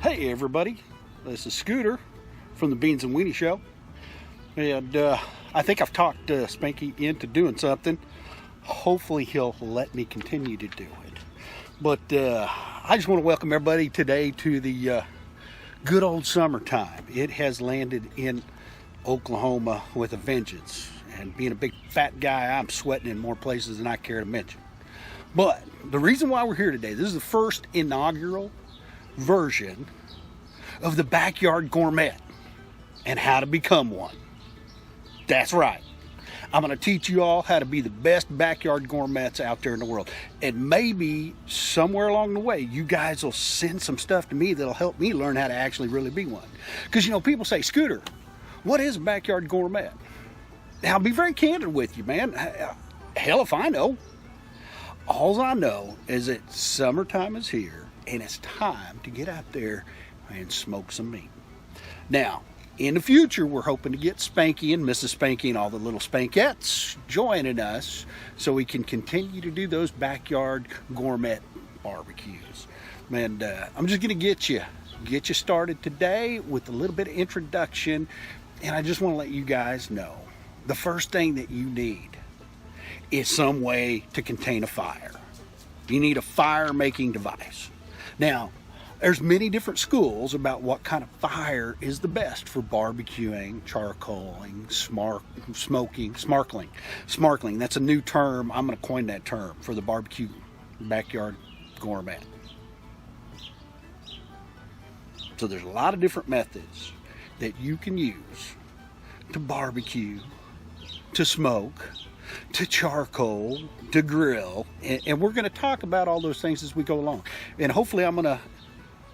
Hey everybody, this is Scooter from the Beans and Weenie Show, and I think I've talked Spanky into doing something. Hopefully he'll let me continue to do it. But I just want to welcome everybody today to the good old summertime. It has landed in Oklahoma with a vengeance, and being a big fat guy, I'm sweating in more places than I care to mention. But the reason why we're here today, this is the first inaugural version of the backyard gourmet and how to become one. That's right. I'm going to teach you all how to be the best backyard gourmets out there in the world. And maybe somewhere along the way, you guys will send some stuff to me that'll help me learn how to actually really be one. Because, you know, people say, Scooter, what is a backyard gourmet? Now, I'll be very candid with you, man. Hell if I know. All I know is that summertime is here, and it's time to get out there and smoke some meat. Now, in the future, we're hoping to get Spanky and Mrs. Spanky and all the little Spankettes joining us so we can continue to do those backyard gourmet barbecues. And I'm just going to get you started today with a little bit of introduction, and I just want to let you guys know the first thing that you need is some way to contain a fire. You need a fire-making device. Now, there's many different schools about what kind of fire is the best for barbecuing, charcoaling, smoking, smarkling. That's a new term. I'm going to coin that term for the barbecue backyard gourmet. So there's a lot of different methods that you can use to barbecue, to smoke, to charcoal, to grill, and we're going to talk about all those things as we go along. And hopefully I'm going to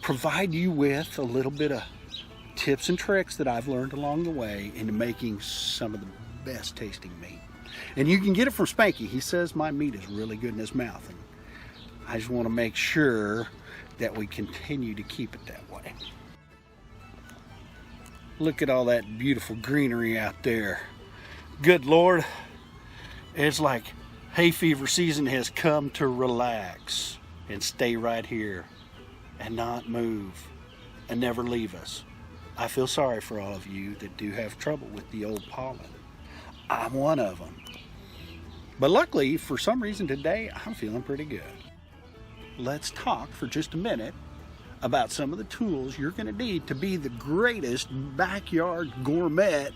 provide you with a little bit of tips and tricks that I've learned along the way into making some of the best tasting meat. And you can get it from Spanky. He says my meat is really good in his mouth, and I just want to make sure that we continue to keep it that way. Look at all that beautiful greenery out there. Good Lord. It's like hay fever season has come to relax and stay right here and not move and never leave us. I feel sorry for all of you that do have trouble with the old pollen. I'm one of them. But luckily, for some reason today, I'm feeling pretty good. Let's talk for just a minute about some of the tools you're going to need to be the greatest backyard gourmet.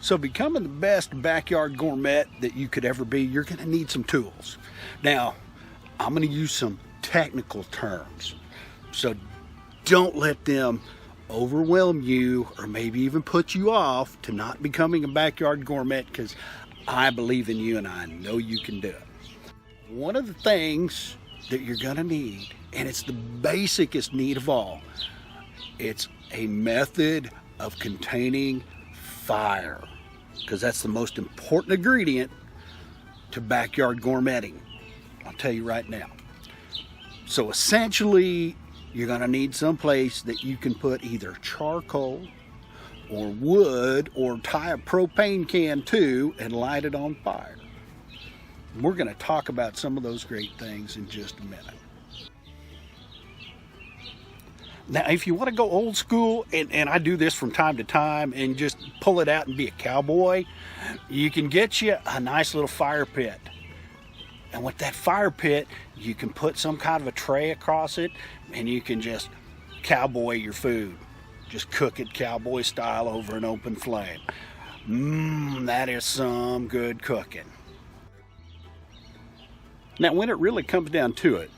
So becoming the best backyard gourmet that you could ever be, you're going to need some tools. Now, I'm going to use some technical terms, so don't let them overwhelm you or maybe even put you off to not becoming a backyard gourmet, because I believe in you and I know you can do it. One of the things that you're going to need, and it's the basicest need of all, it's a method of containing fire, because that's the most important ingredient to backyard gourmetting. I'll tell you right now. So essentially, you're going to need some place that you can put either charcoal or wood, or tie a propane can to and light it on fire. We're going to talk about some of those great things in just a minute. Now, if you want to go old school, and I do this from time to time, and just pull it out and be a cowboy, you can get you a nice little fire pit. And with that fire pit, you can put some kind of a tray across it, and you can just cowboy your food. Just cook it cowboy style over an open flame. That is some good cooking. Now, when it really comes down to it,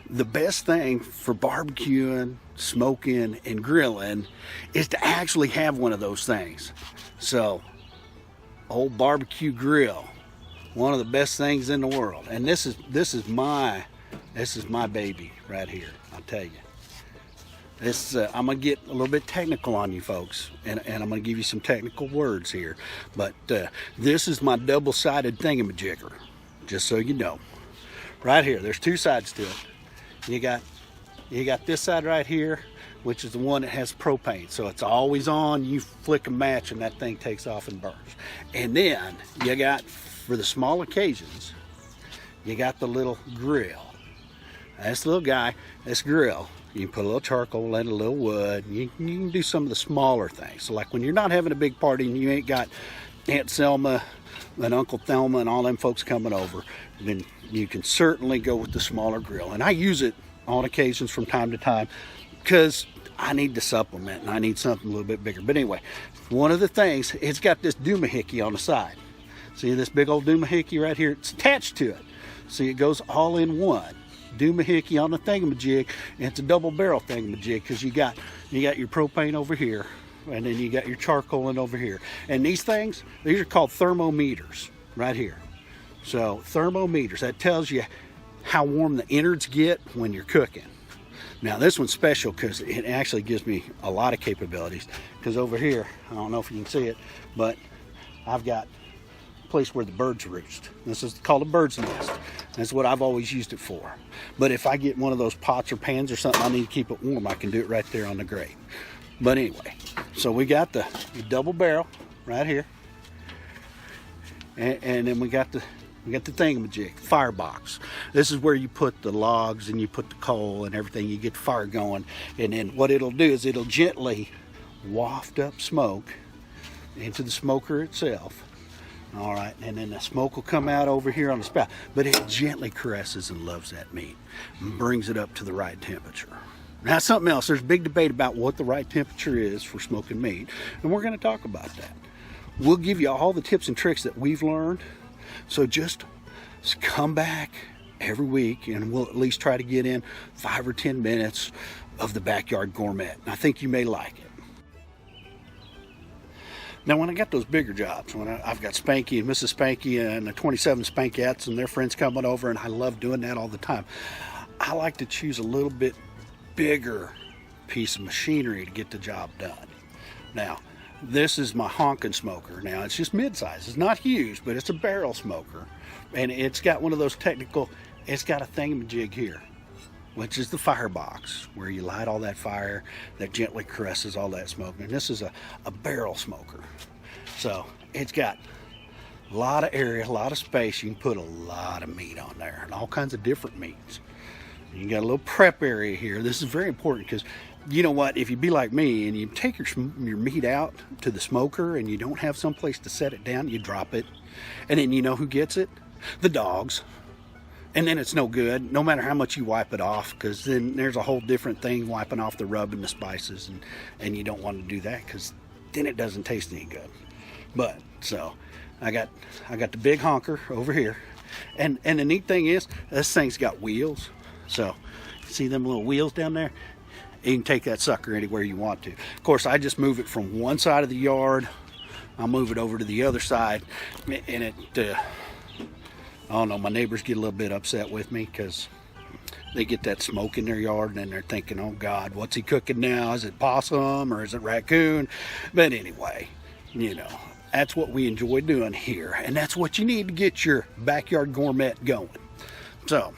the best thing for barbecuing, smoking, and grilling is to actually have one of those things. So, old barbecue grill, one of the best things in the world. And this is my baby right here. I'll tell you. I'm gonna get a little bit technical on you folks, and I'm gonna give you some technical words here. But this is my double-sided thingamajigger, just so you know. Right here, there's two sides to it. You got this side right here, which is the one that has propane, so it's always on. You flick a match and that thing takes off and burns. And then you got, for the small occasions, you got the little grill. This little guy, this grill, You can put a little charcoal and a little wood. You can do some of the smaller things. So like when you're not having a big party and you ain't got Aunt Selma and Uncle Thelma and all them folks coming over, then you can certainly go with the smaller grill. And I use it on occasions from time to time because I need to supplement and I need something a little bit bigger. But anyway, one of the things, it's got this doohickey on the side. See this big old doohickey right here? It's attached to it. See, it goes all in one. Doohickey on the thingamajig, and it's a double barrel thingamajig because you got your propane over here, and then you got your charcoal in over here. And these things, these are called thermometers right here. So thermometers, that tells you how warm the innards get when you're cooking. Now this one's special because it actually gives me a lot of capabilities, because over here, I don't know if you can see it, but I've got a place where the birds roost. This is called a bird's nest. That's what I've always used it for. But if I get one of those pots or pans or something, I need to keep it warm, I can do it right there on the grate. But anyway, so we got the double barrel right here, and then we got the thingamajig, firebox. This is where you put the logs and you put the coal and everything. You get the fire going, and then what it'll do is it'll gently waft up smoke into the smoker itself. All right, and then the smoke will come out over here on the spout, but it gently caresses and loves that meat and brings it up to the right temperature. Now something else, there's a big debate about what the right temperature is for smoking meat, and we're going to talk about that. We'll give you all the tips and tricks that we've learned, so just come back every week and we'll at least try to get in 5 or 10 minutes of the Backyard Gourmet. I think you may like it. Now, when I got those bigger jobs, when I've got Spanky and Mrs. Spanky and the 27 Spankettes and their friends coming over, and I love doing that all the time, I like to choose a little bit bigger piece of machinery to get the job done. Now, this is my honking smoker. Now, it's just mid-size. It's not huge, but it's a barrel smoker. And it's got one of those technical, it's got a thingamajig here, which is the firebox, where you light all that fire that gently caresses all that smoke. And this is a barrel smoker. So it's got a lot of area, a lot of space. You can put a lot of meat on there and all kinds of different meats. You got a little prep area here. This is very important because you know what, if you be like me and you take your meat out to the smoker and you don't have some place to set it down, you drop it. And then you know who gets it? The dogs. And then it's no good, no matter how much you wipe it off, because then there's a whole different thing wiping off the rub and the spices, and you don't want to do that because then it doesn't taste any good. But so I got the big honker over here, and the neat thing is this thing's got wheels. So see them little wheels down there? You can take that sucker anywhere you want to. Of course, I just move it from one side of the yard. I'll move it over to the other side, and it. I don't know, my neighbors get a little bit upset with me because they get that smoke in their yard and then they're thinking, oh God, what's he cooking now? Is it possum or is it raccoon? But anyway, you know, that's what we enjoy doing here, and that's what you need to get your Backyard Gourmet going. So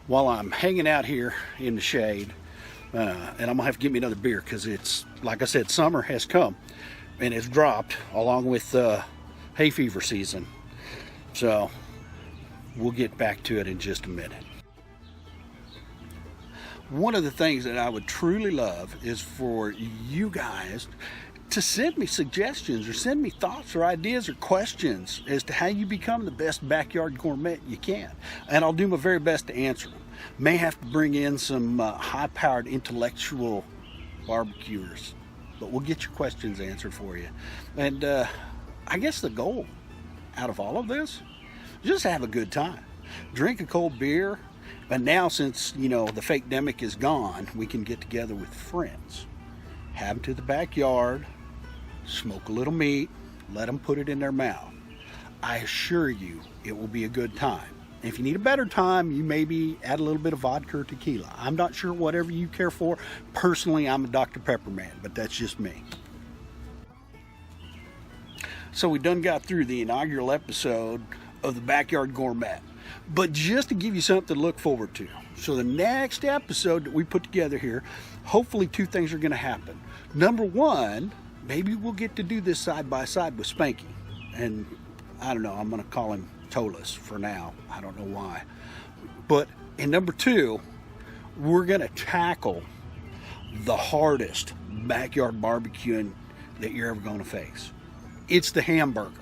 while I'm hanging out here in the shade, and I'm gonna have to get me another beer because it's, like I said, summer has come and it's dropped along with hay fever season. So we'll get back to it in just a minute. One of the things that I would truly love is for you guys to send me suggestions or send me thoughts or ideas or questions as to how you become the best backyard gourmet you can. And I'll do my very best to answer them. May have to bring in some high-powered intellectual barbecuers, but we'll get your questions answered for you. And I guess the goal out of all of this, just have a good time. Drink a cold beer. And now, since, you know, the fake-demic is gone, we can get together with friends. Have them to the backyard, smoke a little meat, let them put it in their mouth. I assure you, it will be a good time. If you need a better time, you maybe add a little bit of vodka or tequila. I'm not sure, whatever you care for. Personally, I'm a Dr. Pepper man, but that's just me. So we done got through the inaugural episode of the Backyard Gourmet, but just to give you something to look forward to. So the next episode that we put together here, hopefully 2 things are going to happen. Number 1, maybe we'll get to do this side by side with Spanky, and I don't know, I'm going to call him Tolas for now. I don't know why. But in number 2, we're going to tackle the hardest backyard barbecuing that you're ever going to face. It's the hamburger.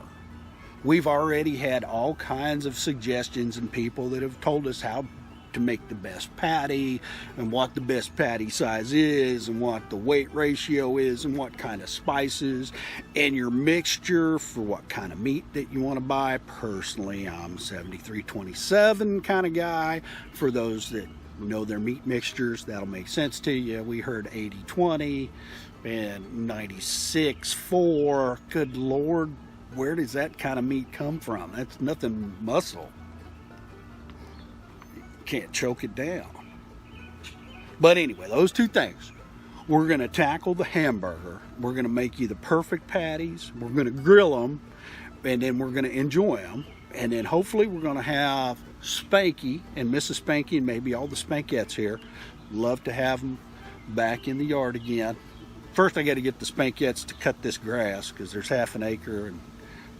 We've already had all kinds of suggestions and people that have told us how to make the best patty and what the best patty size is and what the weight ratio is and what kind of spices and your mixture for what kind of meat that you want to buy. Personally, I'm 73-27 kind of guy. For those that know their meat mixtures, that'll make sense to you. We heard 80-20 and 96-4. Good Lord, where does that kind of meat come from? That's nothing muscle. Can't choke it down. But anyway, those two things. We're going to tackle the hamburger. We're going to make you the perfect patties. We're going to grill them, and then we're going to enjoy them. And then hopefully we're going to have Spanky and Mrs. Spanky and maybe all the Spankettes here. Love to have them back in the yard again. First, I got to get the Spankettes to cut this grass because there's half an acre and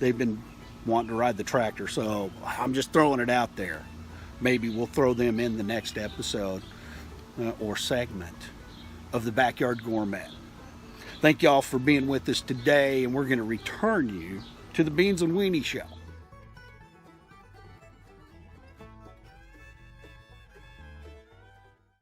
they've been wanting to ride the tractor. So I'm just throwing it out there. Maybe we'll throw them in the next episode or segment of the Backyard Gourmet. Thank y'all for being with us today, and we're going to return you to the Beans and Weenie Show.